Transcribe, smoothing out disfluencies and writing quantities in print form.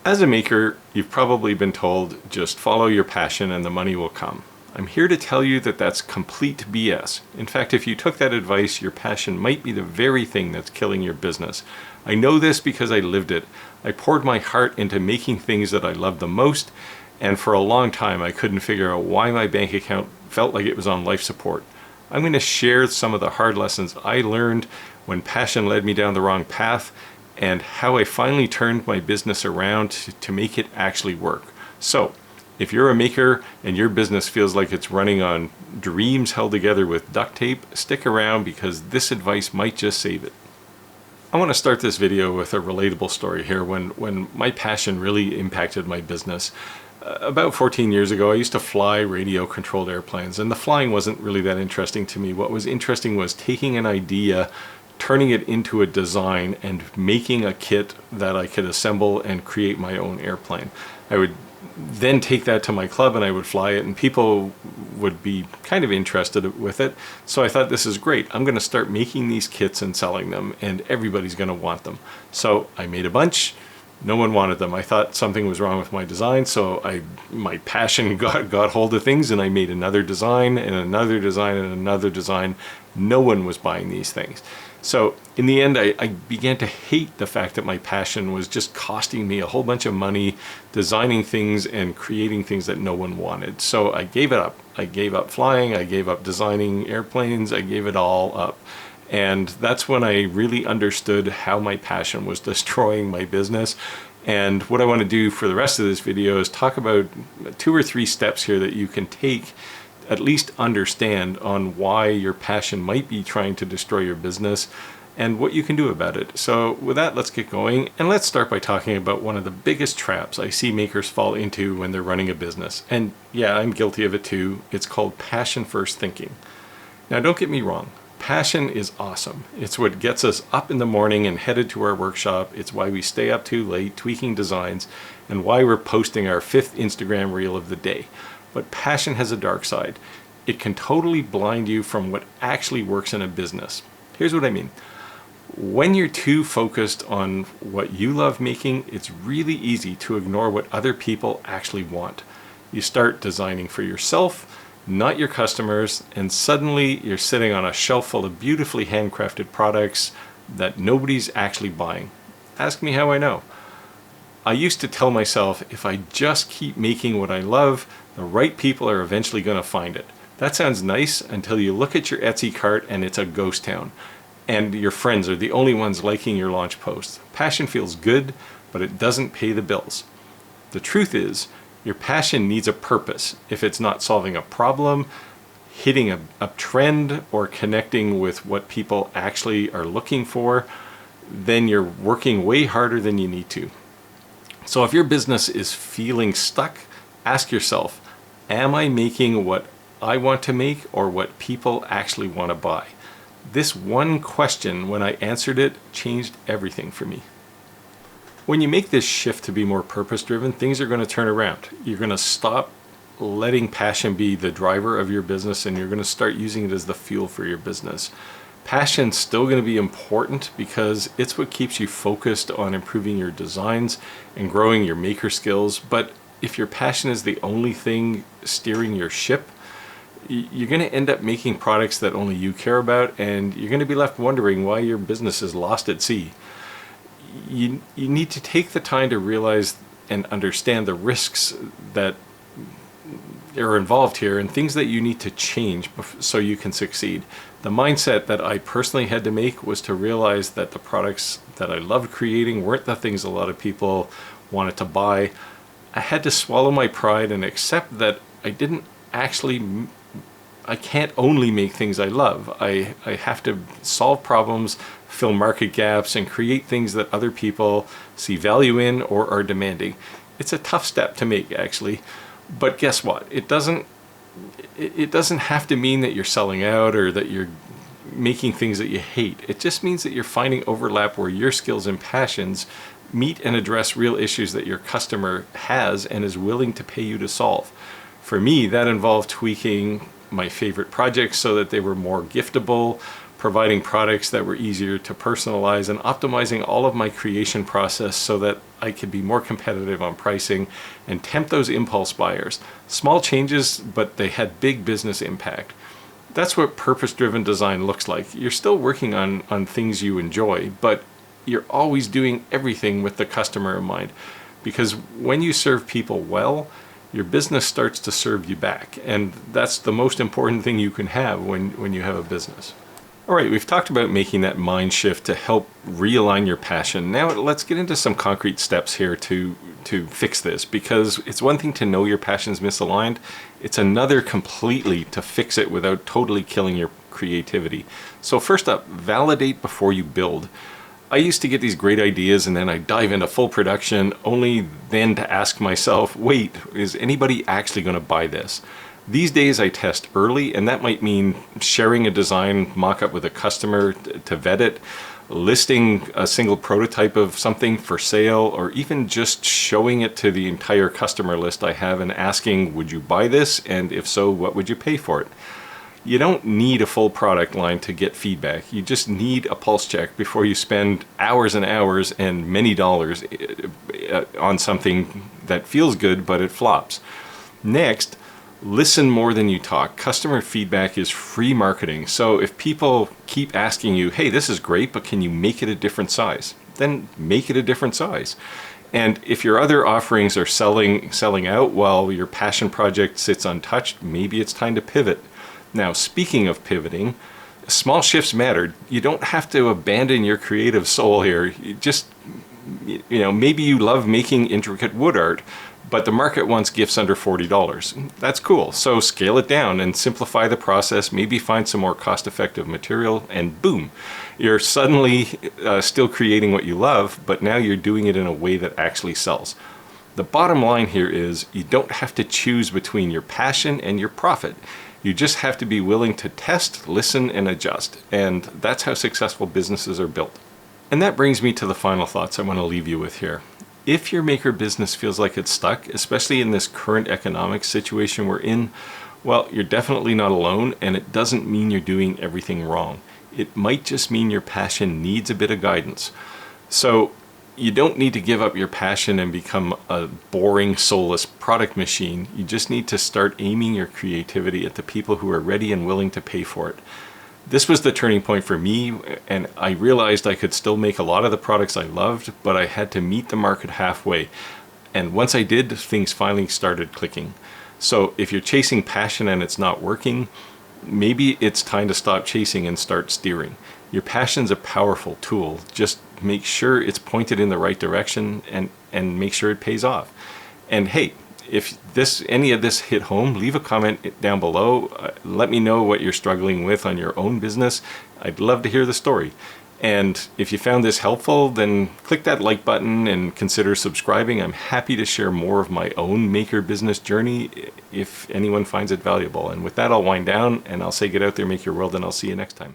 As a maker, you've probably been told, just follow your passion and the money will come. I'm here to tell you that that's complete BS. In fact, if you took that advice, your passion might be the very thing that's killing your business. I know this because I lived it. I poured my heart into making things that I loved the most, and for a long time I couldn't figure out why my bank account felt like it was on life support. I'm going to share some of the hard lessons I learned when passion led me down the wrong path, and how I finally turned my business around to make it actually work. So, if you're a maker and your business feels like it's running on dreams held together with duct tape, stick around because this advice might just save it. I want to start this video with a relatable story here when my passion really impacted my business. About 14 years ago, I used to fly radio-controlled airplanes, and the flying wasn't really that interesting to me. What was interesting was taking an idea, turning it into a design, and making a kit that I could assemble and create my own airplane. I would then take that to my club and I would fly it, and people would be kind of interested with it. So I thought, this is great. I'm going to start making these kits and selling them, and everybody's going to want them. So I made a bunch. No one wanted them. I thought something was wrong with my design, so my passion got hold of things, and I made another design and another design and another design. No one was buying these things. So in the end, I began to hate the fact that my passion was just costing me a whole bunch of money designing things and creating things that no one wanted. So I gave it up. I gave up flying, I gave up designing airplanes, I gave it all up. And that's when I really understood how my passion was destroying my business. And what I want to do for the rest of this video is talk about 2 or 3 steps here that you can take, at least understand on why your passion might be trying to destroy your business and what you can do about it. So with that, let's get going. And let's start by talking about one of the biggest traps I see makers fall into when they're running a business. And yeah, I'm guilty of it too. It's called passion first thinking. Now, don't get me wrong. Passion is awesome. It's what gets us up in the morning and headed to our workshop. It's why we stay up too late tweaking designs, and why we're posting our 5th Instagram reel of the day. But passion has a dark side. It can totally blind you from what actually works in a business. Here's what I mean. When you're too focused on what you love making, it's really easy to ignore what other people actually want. You start designing for yourself, not your customers, and suddenly you're sitting on a shelf full of beautifully handcrafted products that nobody's actually buying. Ask me how I know. I used to tell myself, if I just keep making what I love, the right people are eventually going to find it. That sounds nice until you look at your Etsy cart and it's a ghost town, and your friends are the only ones liking your launch posts. Passion feels good, but it doesn't pay the bills. The truth is, your passion needs a purpose. If it's not solving a problem, hitting a trend, or connecting with what people actually are looking for, then you're working way harder than you need to. So if your business is feeling stuck, ask yourself, am I making what I want to make or what people actually want to buy? This one question, when I answered it, changed everything for me. When you make this shift to be more purpose-driven, things are going to turn around. You're going to stop letting passion be the driver of your business, and you're going to start using it as the fuel for your business. Passion's still going to be important because it's what keeps you focused on improving your designs and growing your maker skills. But if your passion is the only thing steering your ship, you're going to end up making products that only you care about, and you're going to be left wondering why your business is lost at sea. You need to take the time to realize and understand the risks that are involved here and things that you need to change so you can succeed. The mindset that I personally had to make was to realize that the products that I loved creating weren't the things a lot of people wanted to buy. I had to swallow my pride and accept that I can't only make things I love. I have to solve problems, fill market gaps, and create things that other people see value in or are demanding. It's a tough step to make, actually. But guess what? It doesn't have to mean that you're selling out or that you're making things that you hate. It just means that you're finding overlap where your skills and passions meet and address real issues that your customer has and is willing to pay you to solve. For me, that involved tweaking my favorite projects so that they were more giftable, providing products that were easier to personalize, and optimizing all of my creation process so that I could be more competitive on pricing and tempt those impulse buyers. Small changes, but they had big business impact. That's what purpose-driven design looks like. You're still working on things you enjoy, but you're always doing everything with the customer in mind. Because when you serve people well, your business starts to serve you back. And that's the most important thing you can have when you have a business. All right, we've talked about making that mind shift to help realign your passion. Now let's get into some concrete steps here to fix this, because it's one thing to know your passion's misaligned. It's another completely to fix it without totally killing your creativity. So first up, validate before you build. I used to get these great ideas and then I dive into full production, only then to ask myself, wait, is anybody actually going to buy this? These days I test early, and that might mean sharing a design mock-up with a customer to vet it, listing a single prototype of something for sale, or even just showing it to the entire customer list I have and asking, would you buy this? And if so, what would you pay for it? You don't need a full product line to get feedback. You just need a pulse check before you spend hours and hours and many dollars on something that feels good, but it flops. Next, listen more than you talk. Customer feedback is free marketing. So if people keep asking you, hey, this is great, but can you make it a different size? Then make it a different size. And if your other offerings are selling out while your passion project sits untouched, maybe it's time to pivot. Now, speaking of pivoting, small shifts matter. You don't have to abandon your creative soul here. You just, maybe you love making intricate wood art, but the market wants gifts under $40. That's cool. So scale it down and simplify the process, maybe find some more cost-effective material, and boom, you're suddenly still creating what you love, but now you're doing it in a way that actually sells. The bottom line here is you don't have to choose between your passion and your profit. You just have to be willing to test, listen, and adjust. And that's how successful businesses are built. And that brings me to the final thoughts I want to leave you with here. If your maker business feels like it's stuck, especially in this current economic situation we're in, well, you're definitely not alone, and it doesn't mean you're doing everything wrong. It might just mean your passion needs a bit of guidance. So you don't need to give up your passion and become a boring, soulless product machine. You just need to start aiming your creativity at the people who are ready and willing to pay for it. This was the turning point for me, and I realized I could still make a lot of the products I loved, but I had to meet the market halfway. And once I did, things finally started clicking. So if you're chasing passion and it's not working, maybe it's time to stop chasing and start steering. Your passion's a powerful tool. Just make sure it's pointed in the right direction and make sure it pays off. And hey, if any of this hit home, leave a comment down below. Let me know what you're struggling with on your own business. I'd love to hear the story. And if you found this helpful, then click that like button and consider subscribing. I'm happy to share more of my own maker business journey if anyone finds it valuable. And with that, I'll wind down and I'll say get out there, make your world, and I'll see you next time.